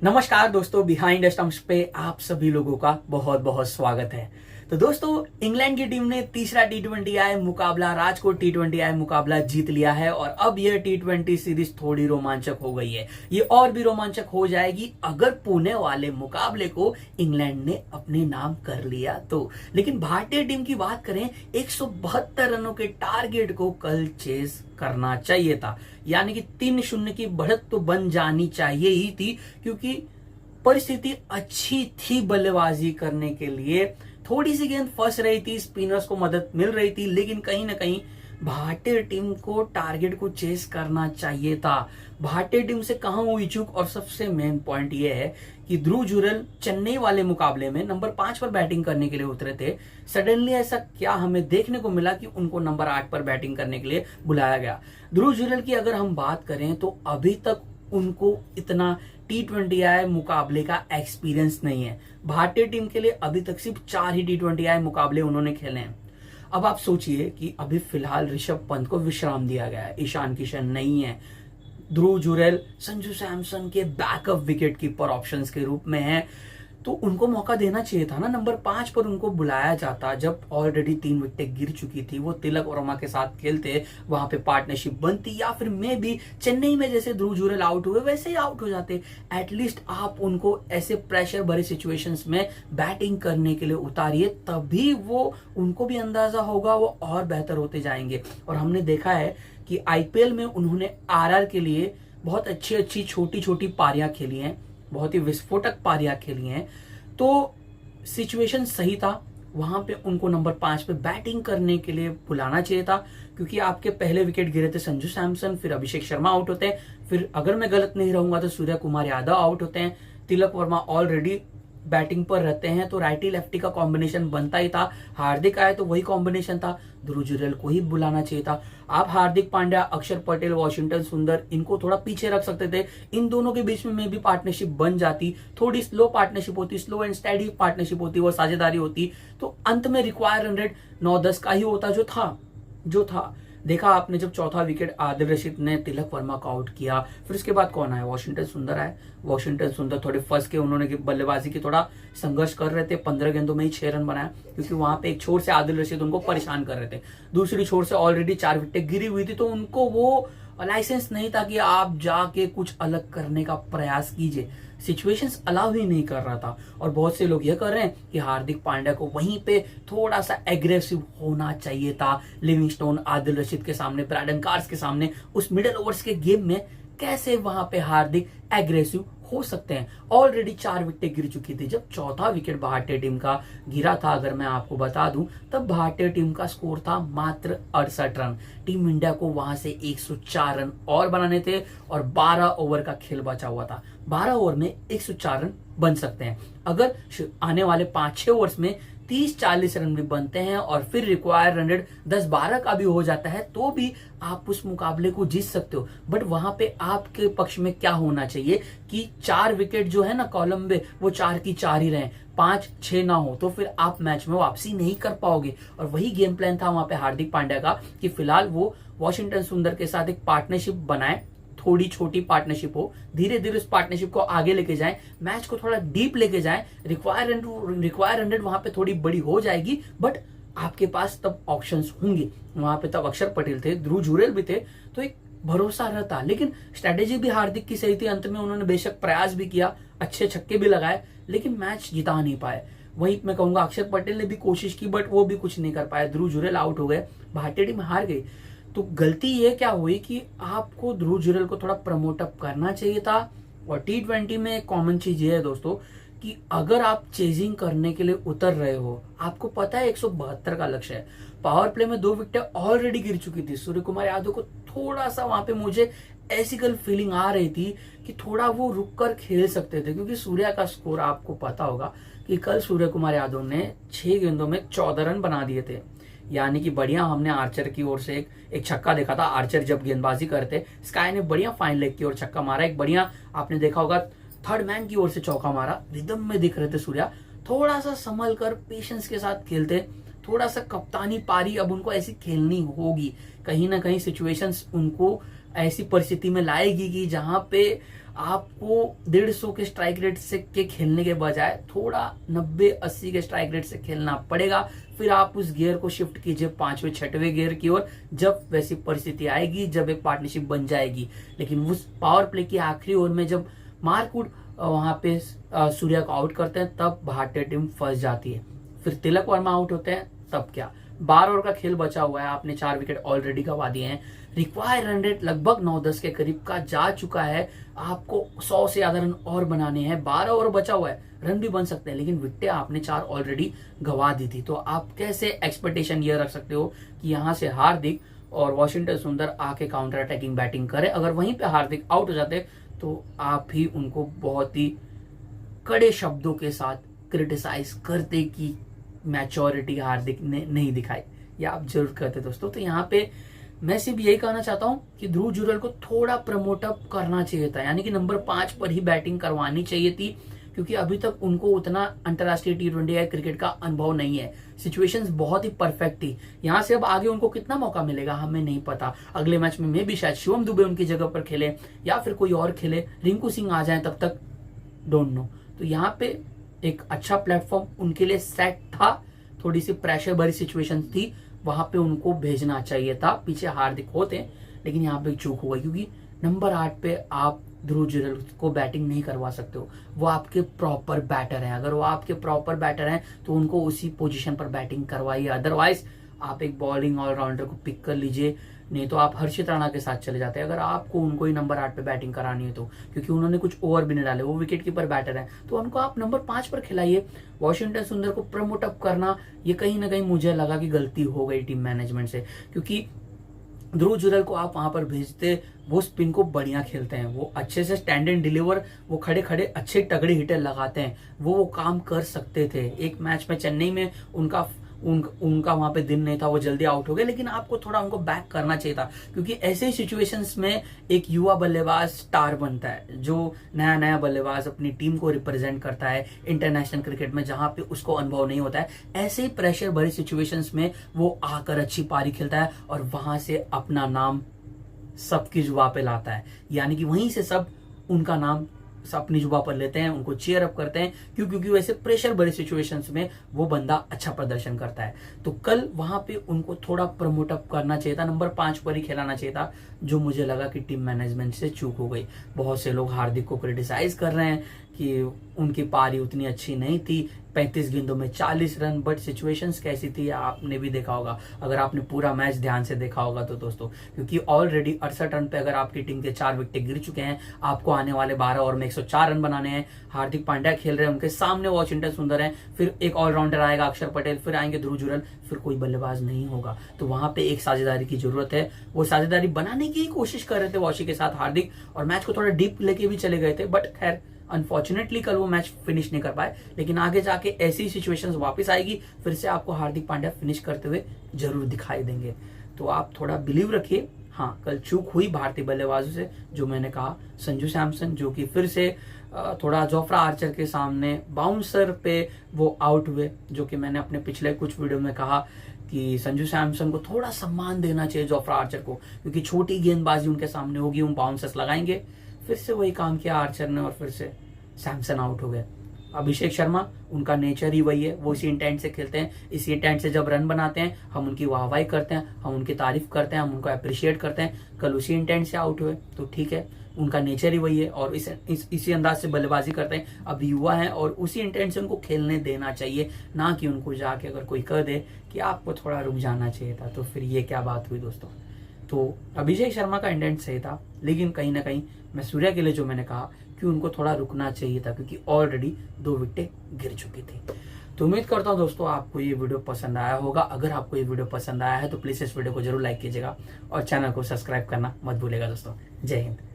नमस्कार दोस्तों, behind stumps पे आप सभी लोगों का बहुत बहुत स्वागत है। तो दोस्तों, इंग्लैंड की टीम ने तीसरा T20I मुकाबला, राजकोट T20I मुकाबला जीत लिया है और अब यह T20 सीरीज थोड़ी रोमांचक हो गई है। ये और भी रोमांचक हो जाएगी अगर पुणे वाले मुकाबले को इंग्लैंड ने अपने नाम कर लिया तो। लेकिन भारतीय टीम की बात करें, 172 रनों के टारगेट को कल चेस करना चाहिए था, यानी कि 3-0 की बढ़त तो बन जानी चाहिए ही थी, क्योंकि परिस्थिति अच्छी थी बल्लेबाजी करने के लिए। थोड़ी सी गेंद फंस रही थी, स्पिनर्स को मदद मिल रही थी, लेकिन कहीं ना कहीं भारतीय टीम को टारगेट को चेस करना चाहिए था। भारतीय टीम से कहां हुई चूक, और सबसे मेन पॉइंट यह है कि ध्रुव जुरैल चेन्नई वाले मुकाबले में नंबर 5 पर बैटिंग करने के लिए उतरे थे। सडनली ऐसा क्या हमें देखने को मिला कि उनको नंबर 8 पर बैटिंग करने के लिए बुलाया गया। ध्रुव जुरैल की अगर हम बात करें तो अभी तक उनको इतना T20I मुकाबले का एक्सपीरियंस नहीं है। भारतीय टीम के लिए अभी तक सिर्फ 4 ही T20I मुकाबले उन्होंने खेले हैं। अब आप सोचिए कि अभी फिलहाल ऋषभ पंत को विश्राम दिया गया है, ईशान किशन नहीं है, ध्रुव जुरैल संजू सैमसन के बैकअप विकेट कीपर ऑप्शंस के रूप में है, तो उनको मौका देना चाहिए था ना। नंबर 5 पर उनको बुलाया जाता जब ऑलरेडी 3 विकेटें गिर चुकी थी, वो तिलक वर्मा के साथ खेलते, वहां पे पार्टनरशिप बनती, या फिर मे भी चेन्नई में जैसे ध्रुव जुरैल आउट हुए वैसे ही आउट हो जाते। एटलीस्ट आप उनको ऐसे प्रेशर भरे सिचुएशंस में बैटिंग करने के लिए उतारिए, तभी वो उनको भी अंदाजा होगा, वो और बेहतर होते जाएंगे। और हमने देखा है कि आईपीएल में उन्होंने आरआर के लिए बहुत अच्छी अच्छी छोटी छोटी पारियां खेली हैं, बहुत ही विस्फोटक पारियां खेली हैं, तो सिचुएशन सही था। वहां पे उनको नंबर 5 पे बैटिंग करने के लिए बुलाना चाहिए था, क्योंकि आपके पहले विकेट गिरे थे संजू सैमसन, फिर अभिषेक शर्मा आउट होते हैं, फिर अगर मैं गलत नहीं रहूंगा तो सूर्य कुमार यादव आउट होते हैं, तिलक वर्मा ऑलरेडी बैटिंग पर रहते हैं, तो राइटी लेफ्टी का कॉम्बिनेशन बनता ही था। हार्दिक आए तो वही कॉम्बिनेशन था, ध्रुव जुरैल को ही बुलाना चाहिए था। आप हार्दिक पांड्या, अक्षर पटेल, वॉशिंगटन सुंदर, इनको थोड़ा पीछे रख सकते थे। इन दोनों के बीच में भी पार्टनरशिप बन जाती, थोड़ी स्लो पार्टनरशिप होती, स्लो एंड स्टेडी पार्टनरशिप होती, वो साझेदारी होती, तो अंत में रिक्वायर रन रेट 9-10 का ही होता जो था। देखा आपने, जब चौथा विकेट आदिल रशीद ने तिलक वर्मा को आउट किया, फिर उसके बाद कौन आया? वॉशिंगटन सुंदर आए। वॉशिंगटन सुंदर थोड़े फंस के, उन्होंने बल्लेबाजी की थोड़ा संघर्ष कर रहे थे, 15 गेंदों में ही 6 रन बनाया, क्योंकि वहां पे एक छोर से आदिल रशीद उनको परेशान कर रहे थे, दूसरी छोर से ऑलरेडी 4 विकेटें गिरी हुई थी, तो उनको वो लाइसेंस नहीं था कि आप जाके कुछ अलग करने का प्रयास कीजिए। सिचुएशंस अलाउ ही नहीं कर रहा था। और बहुत से लोग ये कर रहे हैं कि हार्दिक पांड्या को वहीं पे थोड़ा सा एग्रेसिव होना चाहिए था। लिविंगस्टोन, आदिल रशीद के सामने, ब्रैडन कार्स के सामने, उस मिडिल ओवर्स के गेम में कैसे वहां पे हार्दिक एग्रेसिव हो सकते हैं? ऑलरेडी 4 विकेटें गिर चुकी थी। जब चौथा विकेट भारतीय टीम का गिरा था, अगर मैं आपको बता दूं, तब भारतीय टीम का स्कोर था मात्र 68 रन। टीम इंडिया को वहां से 104 रन और बनाने थे, और 12 ओवर का खेल बचा हुआ था। 12 ओवर में 104 रन बन सकते हैं। अगर आने वाले 5-6 ओवर्स में 30-40 रन भी बनते हैं, और फिर रिक्वायर रन रेट 10-12 का भी हो जाता है, तो भी आप उस मुकाबले को जीत सकते हो। बट वहां पे आपके पक्ष में क्या होना चाहिए कि 4 विकेट जो है ना कॉलम में, वो 4 की 4 ही रहे, 5-6 ना हो, तो फिर आप मैच में वापसी नहीं कर पाओगे। और वही गेम प्लान था वहां पे हार्दिक पांड्या का, कि फिलहाल वो वॉशिंगटन सुंदर के साथ एक पार्टनरशिप बनाए, थोड़ी छोटी पार्टनरशिप हो, धीरे धीरे उस पार्टनरशिप को आगे लेके जाएं, मैच को थोड़ा डीप लेके जाएं, रिक्वायर रन रेट वहां पे थोड़ी बड़ी हो जाएगी, बट आपके पास तब ऑप्शंस होंगे। वहां पे तब अक्षर पटेल थे, ध्रुव जुरैल भी थे, तो एक भरोसा रहता। लेकिन स्ट्रेटेजी भी हार्दिक की सही थी, अंत में उन्होंने बेशक प्रयास भी किया, अच्छे छक्के भी लगाए, लेकिन मैच जिता नहीं पाए। वही मैं कहूंगा, अक्षर पटेल ने भी कोशिश की, बट वो भी कुछ नहीं कर पाए, ध्रुव जुरैल आउट हो गए, भारतीय टीम हार गई। तो गलती ये क्या हुई कि आपको ध्रुव जुरैल को थोड़ा प्रमोट अप करना चाहिए था। और T20 में एक कॉमन चीज ये है दोस्तों, कि अगर आप चेजिंग करने के लिए उतर रहे हो, आपको पता है 172 का लक्ष्य है, पावर प्ले में 2 विकेटें ऑलरेडी गिर चुकी थी, सूर्य कुमार यादव को थोड़ा सा वहां पे मुझे ऐसी कल फीलिंग आ रही थी कि थोड़ा वो रुक कर खेल सकते थे, क्योंकि सूर्या का स्कोर आपको पता होगा कि कल सूर्य कुमार यादव ने 6 गेंदों में 14 रन बना दिए थे। यानी कि बढ़िया, हमने आर्चर की ओर से एक छक्का देखा था। आर्चर जब गेंदबाजी करते, स्काई ने बढ़िया फाइन लेग की ओर छक्का मारा, एक बढ़िया आपने देखा होगा थर्ड मैन की ओर से चौका मारा, रिदम में दिख रहे थे सूर्या। थोड़ा सा संभल कर पेशेंस के साथ खेलते, थोड़ा सा कप्तानी पारी अब उनको ऐसी खेलनी होगी। कहीं ना कहीं सिचुएशंस उनको ऐसी परिस्थिति में लाएगी कि जहां पे आपको 150 के स्ट्राइक रेट से के खेलने के बजाय थोड़ा 90-80 के स्ट्राइक रेट से खेलना पड़ेगा। फिर आप उस गियर को शिफ्ट कीजिए 5वें 6वें गियर की ओर, जब वैसी परिस्थिति आएगी, जब एक पार्टनरशिप बन जाएगी। लेकिन उस पावर प्ले की आखिरी ओवर में जब मार्कवुड वहां पे सूर्या को आउट करते हैं, तब भारतीय टीम फंस जाती है। फिर तिलक वर्मा आउट होते हैं, तब क्या। 12 ओवर का खेल बचा हुआ है, आपने 4 विकेट ऑलरेडी गंवा दिए हैं। रिक्वायर रन रेट लगभग 9-10 के करीब का जा चुका है। आपको 100 से ज्यादा रन और बनाने हैं। 12 ओवर बचा हुआ है, रन भी बन सकते हैं, लेकिन विकेटें आपने 4 ऑलरेडी गंवा दी थी। तो आप कैसे एक्सपेक्टेशन ये रख सकते हो कि यहाँ से हार्दिक और वॉशिंगटन सुंदर आके काउंटर अटैकिंग बैटिंग करे। अगर वहीं पे हार्दिक आउट हो जाते तो आप ही उनको बहुत ही कड़े शब्दों के साथ क्रिटिसाइज करते कि मैच्योरिटी हार्दिक ने नहीं दिखाई, या आप जरूर करते दोस्तों। तो यहाँ पे मैं सिर्फ यही कहना चाहता हूं कि ध्रुव जुरैल को थोड़ा प्रमोट अप करना चाहिए था, यानी कि नंबर 5 पर ही बैटिंग करवानी चाहिए थी, क्योंकि अभी तक उनको उतना अंतरराष्ट्रीय T20 क्रिकेट का अनुभव नहीं है। सिचुएशंस बहुत ही परफेक्ट थी। यहाँ से अब आगे उनको कितना मौका मिलेगा हमें नहीं पता। अगले मैच में भी शायद शिवम दुबे उनकी जगह पर खेले या फिर कोई और खेले, रिंकू सिंह आ जाए तब तक, डोंट नो। तो यहाँ पे एक अच्छा प्लेटफॉर्म उनके लिए सेट था। थोड़ी सी प्रेशर भरी सिचुएशन थी, वहां पे उनको भेजना चाहिए था। पीछे हार्दिक होते, लेकिन यहाँ पे चूक हुआ, क्योंकि नंबर 8 पे आप ध्रुव जुरैल को बैटिंग नहीं करवा सकते हो। वो आपके प्रॉपर बैटर हैं। अगर वो आपके प्रॉपर बैटर हैं तो उनको उसी पोजीशन पर बैटिंग करवाइए। अदरवाइज आप एक बॉलिंग ऑलराउंडर को पिक कर लीजिए, नहीं तो आप हर्षित राणा के साथ चले जाते हैं अगर आपको उनको ही नंबर 8 पे बैटिंग करानी है तो, क्योंकि उन्होंने कुछ ओवर भी नहीं डाले, वो विकेट कीपर बैटर है, तो उनको आप नंबर 5 पर खिलाइए। वॉशिंगटन सुंदर को प्रमोट अप करना, ये कहीं ना कहीं मुझे लगा कि गलती हो गई टीम मैनेजमेंट से, क्योंकि ध्रुव जुरैल को आप वहां पर भेजते, वो स्पिन को बढ़िया खेलते हैं, वो अच्छे से स्टैंड एंड डिलीवर, वो खड़े खड़े अच्छे तगड़े हिटर लगाते हैं, वो काम कर सकते थे। एक मैच में चेन्नई में उनका वहां पे दिन नहीं था, वो जल्दी आउट हो गए, लेकिन आपको थोड़ा उनको बैक करना चाहिए था, क्योंकि ऐसे ही सिचुएशंस में एक युवा बल्लेबाज स्टार बनता है, जो नया नया बल्लेबाज अपनी टीम को रिप्रेजेंट करता है इंटरनेशनल क्रिकेट में, जहां पे उसको अनुभव नहीं होता है। ऐसे ही प्रेशर भरी सिचुएशंस में वो आकर अच्छी पारी खेलता है और वहां से अपना नाम सबकी जुबा पे लाता है, यानी कि वहीं से सब उनका नाम अपनी जुबा पर लेते हैं, उनको चीयर अप करते हैं। क्योंकि वैसे प्रेशर भरे सिचुएशंस में वो बंदा अच्छा प्रदर्शन करता है। तो कल वहां पे उनको थोड़ा प्रमोट अप करना चाहिए था, नंबर 5 पर ही खिलाना चाहिए था, जो मुझे लगा कि टीम मैनेजमेंट से चूक हो गई। बहुत से लोग हार्दिक को क्रिटिसाइज कर रहे हैं कि उनकी पारी उतनी अच्छी नहीं थी, 35 गेंदों में 40 रन, बट सिचुएशंस कैसी थी आपने भी देखा होगा, अगर आपने पूरा मैच ध्यान से देखा होगा तो दोस्तों, क्योंकि ऑलरेडी 68 रन पे अगर आपकी टीम के 4 विकेट गिर चुके हैं, आपको आने वाले 12 ओवर में 104 रन बनाने हैं। हार्दिक पांड्या खेल रहे हैं, उनके सामने वॉशिंगटन सुंदर है, फिर एक ऑलराउंडर आएगा अक्षर पटेल, फिर आएंगे ध्रुव जुरैल, फिर कोई बल्लेबाज नहीं होगा। तो वहां पे एक साझेदारी की जरूरत है। वो साझेदारी बनाने की कोशिश कर रहे थे वॉशी के साथ हार्दिक, और मैच को थोड़ा डीप लेके भी चले गए थे, बट खैर अनफॉर्चुनेटली कल वो मैच फिनिश नहीं कर पाए। लेकिन आगे जाके ऐसी सिचुएशंस वापस आएगी, फिर से आपको हार्दिक पांड्या फिनिश करते हुए जरूर दिखाई देंगे। तो आप थोड़ा बिलीव रखिए। हाँ, कल चूक हुई भारतीय बल्लेबाजों से, जो मैंने कहा। संजू सैमसन जो कि फिर से थोड़ा जोफ्रा आर्चर के सामने बाउंसर पे वो आउट हुए, जो कि मैंने अपने पिछले कुछ वीडियो में कहा कि संजू सैमसन को थोड़ा सम्मान देना चाहिए जोफ्रा आर्चर को, क्योंकि छोटी गेंदबाजी उनके सामने होगी, वो बाउंसर्स लगाएंगे। फिर से वही काम किया आर्चर ने और फिर से सैमसन आउट हो गए। अभिषेक शर्मा, उनका नेचर ही वही है, वो इसी इंटेंट से खेलते हैं। इसी इंटेंट से जब रन बनाते हैं, हम उनकी वाहवाही करते हैं, हम उनकी तारीफ करते हैं, हम उनको अप्रिशिएट करते हैं। कल उसी इंटेंट से आउट हुए, तो ठीक है, उनका नेचर ही वही है और इसी अंदाज से बल्लेबाजी करते हैं। अब युवा हैं और उसी इंटेंट से उनको खेलने देना चाहिए, ना कि उनको जाके अगर कोई कह दे कि आपको थोड़ा रुक जाना चाहिए था, तो फिर ये क्या बात हुई दोस्तों। तो अभिषेक शर्मा का इंटेंट सही था, लेकिन कहीं ना कहीं मैं सूर्या के लिए जो मैंने कहा कि उनको थोड़ा रुकना चाहिए था, क्योंकि ऑलरेडी 2 विकेटें गिर चुकी थी। तो उम्मीद करता हूं दोस्तों आपको ये वीडियो पसंद आया होगा। अगर आपको ये वीडियो पसंद आया है तो प्लीज इस वीडियो को जरूर लाइक कीजिएगा और चैनल को सब्सक्राइब करना मत भूलिएगा दोस्तों। जय हिंद।